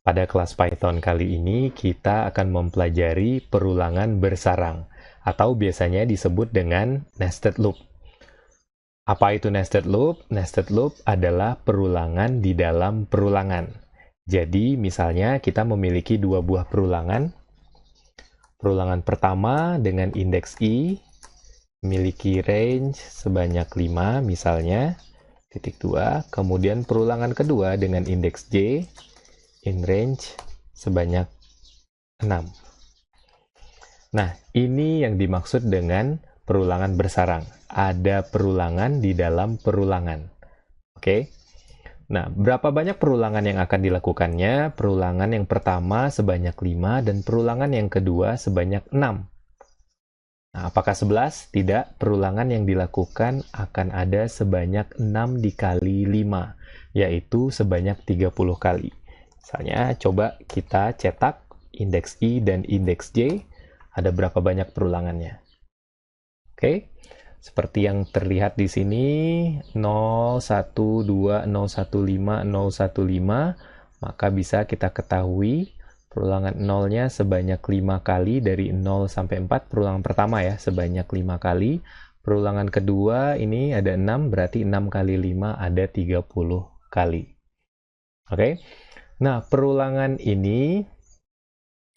Pada kelas Python kali ini kita akan mempelajari perulangan bersarang atau biasanya disebut dengan nested loop. Apa itu nested loop? Nested loop adalah perulangan di dalam perulangan. Jadi misalnya kita memiliki dua buah perulangan. Perulangan pertama dengan indeks i memiliki range sebanyak 5 misalnya, titik 2. Kemudian perulangan kedua dengan indeks j in range sebanyak 6. Nah, ini yang dimaksud dengan perulangan bersarang. Ada perulangan di dalam perulangan. Oke. Nah, berapa banyak perulangan yang akan dilakukannya? Perulangan yang pertama sebanyak 5 dan perulangan yang kedua sebanyak 6. Nah, apakah 11? Tidak. Perulangan yang dilakukan akan ada sebanyak 6 dikali 5, yaitu sebanyak 30 kali. Misalnya, coba kita cetak indeks i dan indeks j, ada berapa banyak perulangannya. Oke, seperti yang terlihat di sini, 0, 1, 2, 0, 1, 5, 0, 1, 5, maka bisa kita ketahui perulangan 0-nya sebanyak 5 kali dari 0 sampai 4, perulangan pertama ya, sebanyak 5 kali. Perulangan kedua ini ada 6, berarti 6 kali 5 ada 30 kali. Oke. Nah, perulangan ini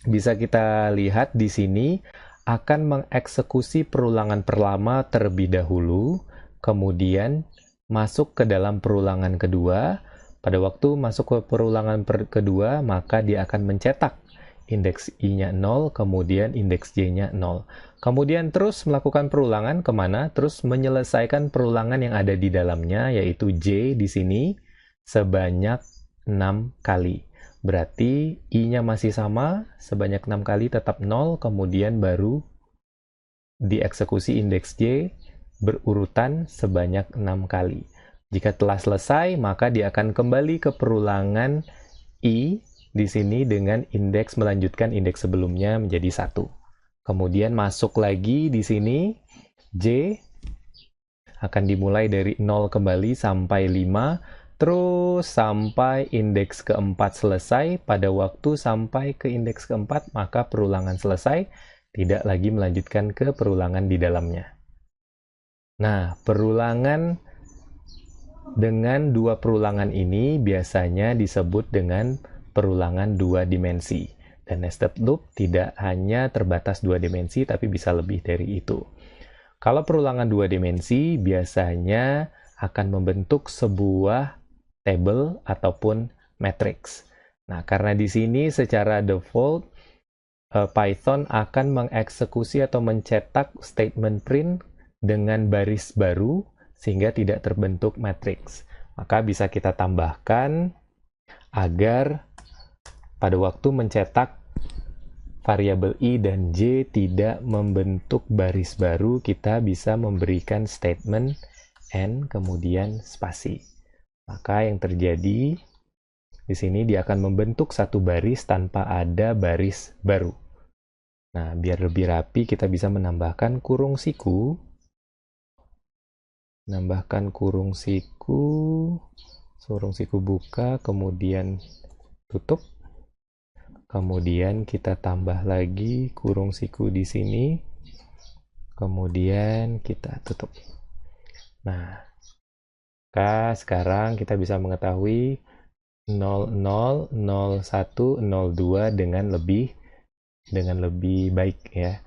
bisa kita lihat di sini akan mengeksekusi perulangan pertama terlebih dahulu, kemudian masuk ke dalam perulangan kedua. Pada waktu masuk ke perulangan kedua, maka dia akan mencetak indeks i-nya 0, kemudian indeks j-nya 0. Kemudian terus melakukan perulangan kemana? Terus menyelesaikan perulangan yang ada di dalamnya, yaitu j di sini, sebanyak 6 kali. Berarti i-nya masih sama, sebanyak 6 kali tetap 0, kemudian baru dieksekusi indeks j berurutan sebanyak 6 kali. Jika telah selesai, maka dia akan kembali ke perulangan i di sini dengan indeks melanjutkan indeks sebelumnya menjadi 1. Kemudian masuk lagi di sini, j akan dimulai dari 0 kembali sampai 5, terus sampai indeks keempat selesai. Pada waktu sampai ke indeks keempat, maka perulangan selesai, tidak lagi melanjutkan ke perulangan di dalamnya. Nah, perulangan dengan dua perulangan ini biasanya disebut dengan perulangan dua dimensi. Dan nested loop tidak hanya terbatas dua dimensi, tapi bisa lebih dari itu. Kalau perulangan dua dimensi biasanya akan membentuk sebuah table ataupun matrix. Nah, karena di sini secara default Python akan mengeksekusi atau mencetak statement print dengan baris baru sehingga tidak terbentuk matrix. Maka bisa kita tambahkan agar pada waktu mencetak variabel i dan j tidak membentuk baris baru, kita bisa memberikan statement n kemudian spasi. Maka yang terjadi di sini dia akan membentuk satu baris tanpa ada baris baru. Nah, biar lebih rapi kita bisa menambahkan kurung siku. Menambahkan kurung siku buka, kemudian tutup. Kemudian kita tambah lagi kurung siku di sini. Kemudian kita tutup. Nah, maka sekarang kita bisa mengetahui 00, 01, 02 dengan lebih baik ya.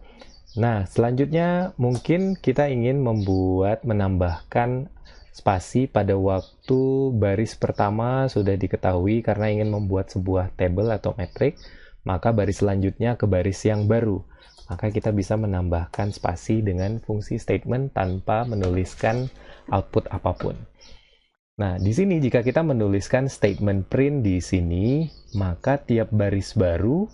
Nah, selanjutnya mungkin kita ingin menambahkan spasi pada waktu baris pertama sudah diketahui karena ingin membuat sebuah table atau matrix, maka baris selanjutnya ke baris yang baru. Maka kita bisa menambahkan spasi dengan fungsi statement tanpa menuliskan output apapun. Nah, di sini jika kita menuliskan statement print di sini, maka tiap baris baru,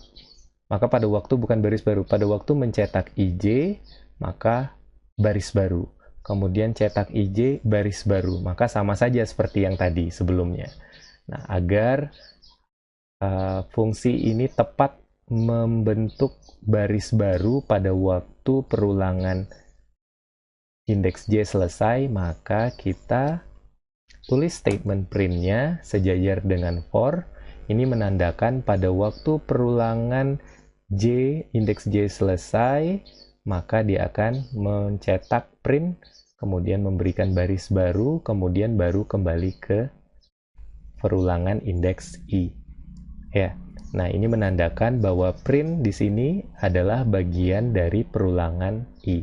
maka pada waktu bukan baris baru, pada waktu mencetak ij, maka baris baru. Kemudian cetak ij, baris baru. Maka sama saja seperti yang tadi sebelumnya. Nah, agar fungsi ini tepat membentuk baris baru pada waktu perulangan indeks j selesai, maka kita tulis statement print-nya sejajar dengan for, ini menandakan pada waktu perulangan indeks J selesai, maka dia akan mencetak print, kemudian memberikan baris baru, kemudian baru kembali ke perulangan indeks I. Ya. Nah, ini menandakan bahwa print di sini adalah bagian dari perulangan I.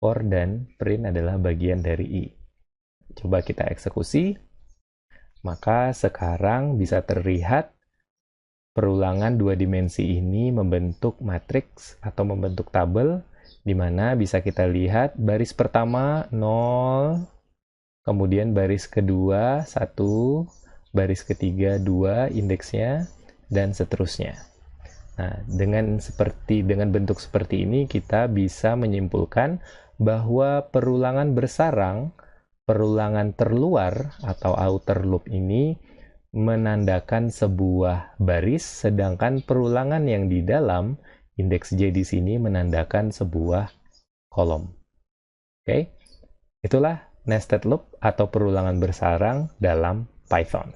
For dan print adalah bagian dari I. Coba kita eksekusi. Maka sekarang bisa terlihat perulangan dua dimensi ini membentuk matriks atau membentuk tabel, di mana bisa kita lihat baris pertama 0, kemudian baris kedua 1, baris ketiga 2 indeksnya, dan seterusnya. Nah, dengan bentuk seperti ini kita bisa menyimpulkan bahwa perulangan bersarang, perulangan terluar atau outer loop ini menandakan sebuah baris, sedangkan perulangan yang di dalam indeks J di sini menandakan sebuah kolom. Oke, itulah nested loop atau perulangan bersarang dalam Python.